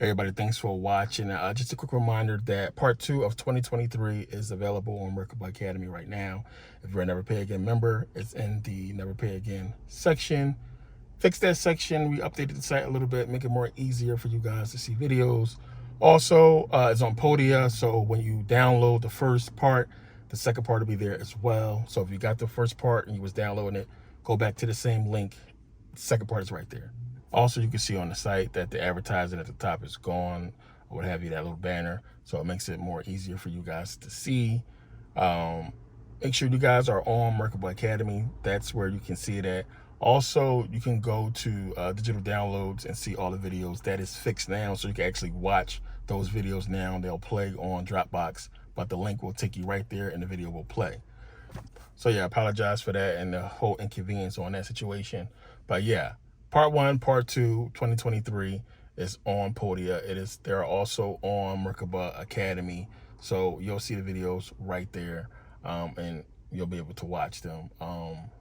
Everybody, thanks for watching. Just a quick reminder that part 2 of 2023 is available on Merkaba Academy right now. If you're a Never Pay Again member, it's in the Never Pay Again section. Fix that section. We updated the site a little bit, make it more easier for you guys to see videos. Also, it's on Podia, so when you download the first part, the second part will be there as well. So if you got the first part and you was downloading it, go back to the same link. The second part is right there. Also, you can see on the site that the advertising at the top is gone, or what have you, that little banner. So it makes it more easier for you guys to see. Make sure you guys are on Merkaba Academy. That's where you can see it at. Also, you can go to digital downloads and see all the videos. That is fixed now, so you can actually watch those videos now. They'll play on Dropbox, but the link will take you right there and the video will play. So yeah, I apologize for that and the whole inconvenience on that situation. But yeah, part 1, part 2, 2023 is on Podia. They're also on Merkaba Academy. So you'll see the videos right there, and you'll be able to watch them.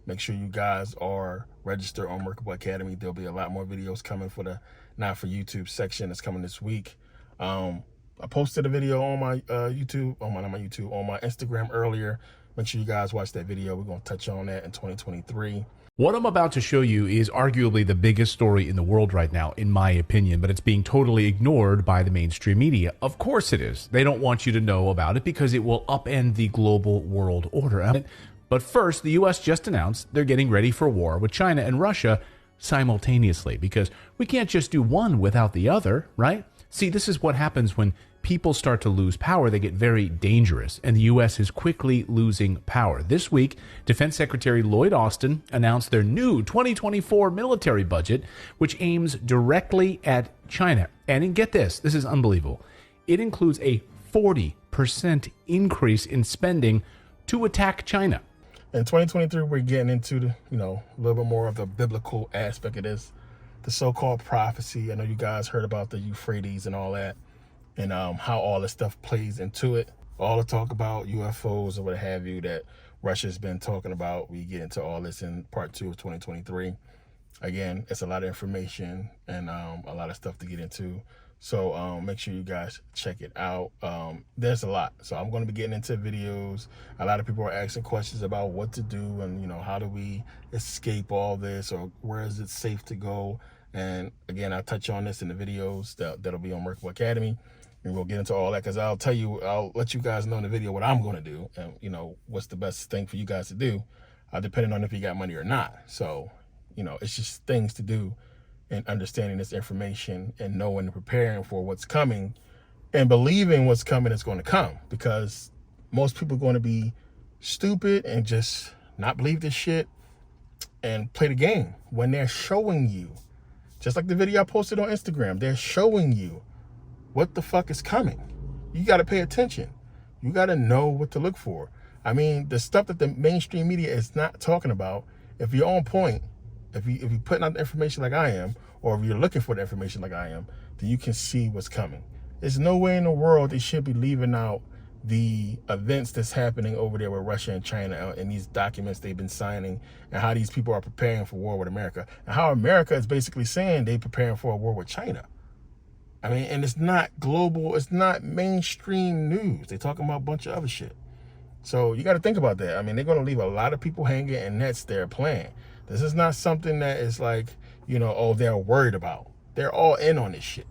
Make sure you guys are registered on Merkaba Academy. There'll be a lot more videos coming for the Not For YouTube section that's coming this week. I posted a video on my on my Instagram earlier. Make sure you guys watch that video. We're going to touch on that in 2023. What I'm about to show you is arguably the biggest story in the world right now, in my opinion, but it's being totally ignored by the mainstream media. Of course it is. They don't want you to know about it because it will upend the global world order. But first, the U.S. just announced they're getting ready for war with China and Russia simultaneously, because we can't just do one without the other, right? See, this is what happens when people start to lose power. They get very dangerous, and the U.S. is quickly losing power. This week, Defense Secretary Lloyd Austin announced their new 2024 military budget, which aims directly at China. And get this is unbelievable. It includes a 40% increase in spending to attack China. In 2023, we're getting into the, a little bit more of the biblical aspect of this, the so-called prophecy. I know you guys heard about the Euphrates and all that, and how all this stuff plays into it. All the talk about UFOs or what have you that Russia's been talking about. We get into all this in part 2 of 2023. Again, it's a lot of information and a lot of stuff to get into. So make sure you guys check it out. There's a lot. So I'm going to be getting into videos. A lot of people are asking questions about what to do and, how do we escape all this, or where is it safe to go? And again, I'll touch on this in the videos that'll be on Merkaba Academy. And we'll get into all that because I'll let you guys know in the video what I'm going to do and, what's the best thing for you guys to do, depending on if you got money or not. So, it's just things to do and understanding this information and knowing and preparing for what's coming and believing what's coming is going to come, because most people are going to be stupid and just not believe this shit and play the game when they're showing you, just like the video I posted on Instagram, they're showing you what the fuck is coming. You got to pay attention. You got to know what to look for. I mean, the stuff that the mainstream media is not talking about, if you're on point, if you're putting out the information like I am, or if you're looking for the information like I am, then you can see what's coming. There's no way in the world they should be leaving out the events that's happening over there with Russia and China and these documents they've been signing, and how these people are preparing for war with America, and how America is basically saying they're preparing for a war with China. I mean, and it's not global, it's not mainstream news. They're talking about a bunch of other shit. So you got to think about that. I mean, they're going to leave a lot of people hanging, and that's their plan. This is not something that is like, oh, they're worried about. They're all in on this shit.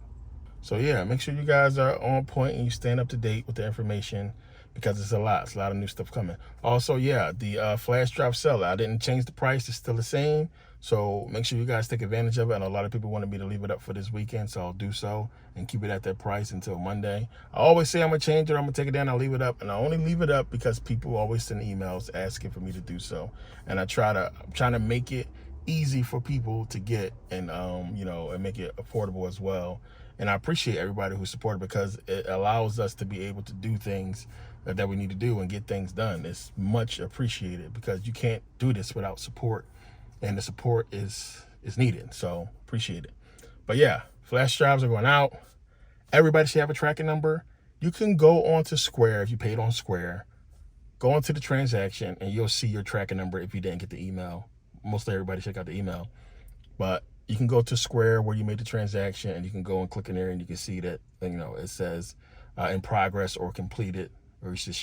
So yeah, make sure you guys are on point and you stand up to date with the information, because it's a lot. It's a lot of new stuff coming. Also, yeah, the flash drive seller, I didn't change the price. It's still the same. So make sure you guys take advantage of it. And a lot of people wanted me to leave it up for this weekend, so I'll do so and keep it at that price until Monday. I always say I'm going to change it, I'm going to take it down, I'll leave it up. And I only leave it up because people always send emails asking for me to do so. And I'm trying to make it easy for people to get, and and make it affordable as well. And I appreciate everybody who supported, because it allows us to be able to do things that we need to do and get things done. It's much appreciated, because you can't do this without support, and the support is needed. So appreciate it. But yeah, flash drives are going out. Everybody should have a tracking number. You can go onto Square if you paid on Square. Go into the transaction and you'll see your tracking number if you didn't get the email. Mostly everybody check out the email. But you can go to Square where you made the transaction, and you can go and click in there, and you can see that, you know, it says in progress or completed, or you should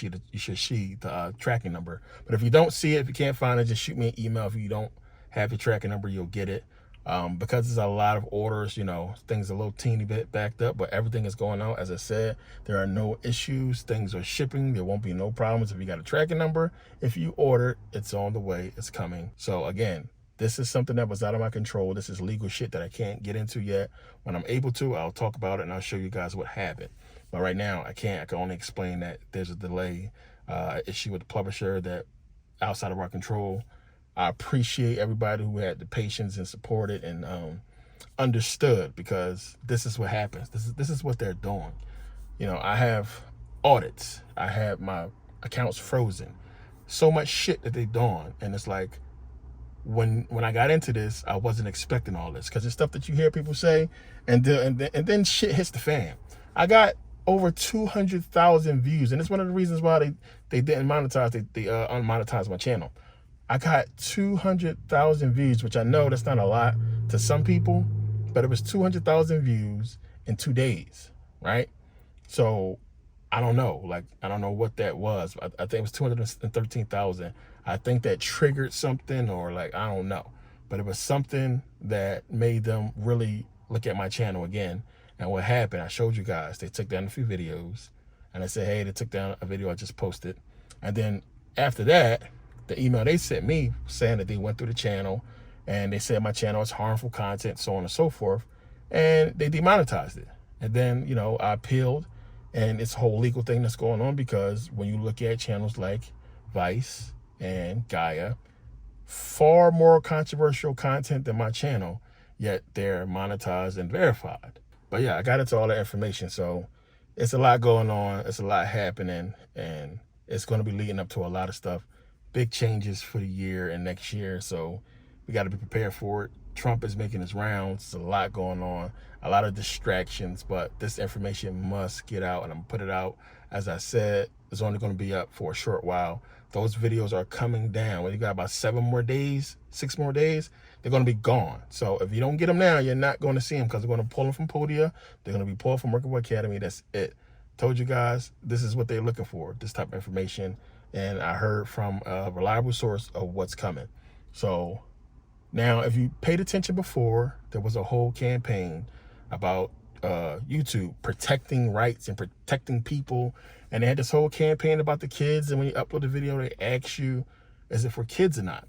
see the tracking number. But if you don't see it, if you can't find it, just shoot me an email. If you don't have your tracking number, you'll get it. Because there's a lot of orders, you know, things a little teeny bit backed up, but everything is going out. As I said, there are no issues. Things are shipping. There won't be no problems. If you got a tracking number, if you order, it's on the way. It's coming. So again, this is something that was out of my control. This is legal shit that I can't get into yet. When I'm able to, I'll talk about it and I'll show you guys what happened. But right now, I can't. I can only explain that there's a delay, issue with the publisher that outside of our control. I appreciate everybody who had the patience and supported and understood, because this is what happens. This is what they're doing. You know, I have audits. I have my accounts frozen. So much shit that they're doing, and it's like, when I got into this, I wasn't expecting all this, because it's stuff that you hear people say, and then shit hits the fan. I got over 200,000 views, and it's one of the reasons why they didn't monetize. They unmonetized my channel. I got 200,000 views, which I know that's not a lot to some people, but it was 200,000 views in 2 days, right? So I don't know, like, I don't know what that was. I think it was 213,000. I think that triggered something, or like, I don't know, but it was something that made them really look at my channel again. And what happened, I showed you guys, they took down a few videos, and I said, hey, they took down a video I just posted. And then after that, the email they sent me saying that they went through the channel and they said my channel is harmful content, so on and so forth, and they demonetized it. And then, you know, I appealed, and it's a whole legal thing that's going on, because when you look at channels like Vice and Gaia, far more controversial content than my channel, yet they're monetized and verified. But yeah, I got into all the information, so it's a lot going on, it's a lot happening, and it's going to be leading up to a lot of stuff. Big changes for the year and next year, so we got to be prepared for it. Trump is making his rounds. There's a lot going on, a lot of distractions, but this information must get out, and I'm gonna put it out. As I said, it's only going to be up for a short while. Those videos are coming down. Well, you got about 6 more days, they're going to be gone. So if you don't get them now, you're not going to see them, because they're going to pull them from Podia. They're going to be pulled from Merkable Academy. That's it. Told you guys, this is what they're looking for, this type of information. And I heard from a reliable source of what's coming. So now, if you paid attention before, there was a whole campaign about YouTube protecting rights and protecting people. And they had this whole campaign about the kids. And when you upload the video, they ask you, is it for kids or not?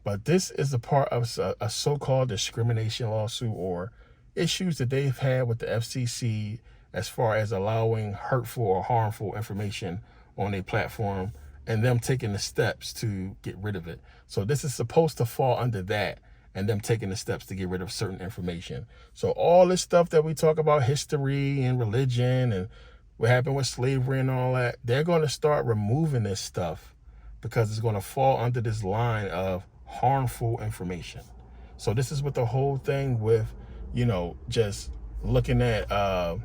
But this is a part of a so-called discrimination lawsuit, or issues that they've had with the FCC as far as allowing hurtful or harmful information on a platform, and them taking the steps to get rid of it. So this is supposed to fall under that, and them taking the steps to get rid of certain information. So all this stuff that we talk about, history and religion and what happened with slavery and all that, they're going to start removing this stuff, because it's going to fall under this line of harmful information. So this is what the whole thing with, you know, just looking at the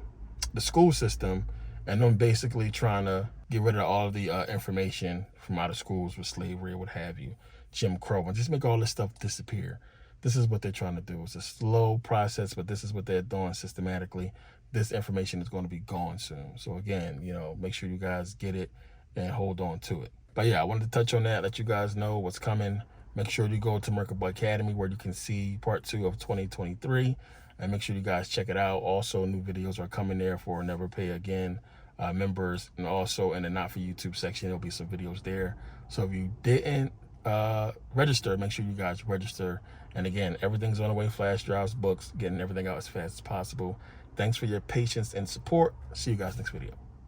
school system, and them basically trying to get rid of all of the information from out of schools with slavery or what have you, Jim Crow, and just make all this stuff disappear. This is what they're trying to do. It's a slow process, but this is what they're doing systematically. This information is going to be gone soon. So again, you know, make sure you guys get it and hold on to it. But yeah, I wanted to touch on that, let you guys know what's coming. Make sure you go to Merkable Academy, where you can see part 2 of 2023, and make sure you guys check it out. Also, new videos are coming there for Never Pay Again members, and also in the Not For YouTube section, there'll be some videos there. So if you didn't register, make sure you guys register. And again, everything's on the way: flash drives, books, getting everything out as fast as possible. Thanks for your patience and support. See you guys next video.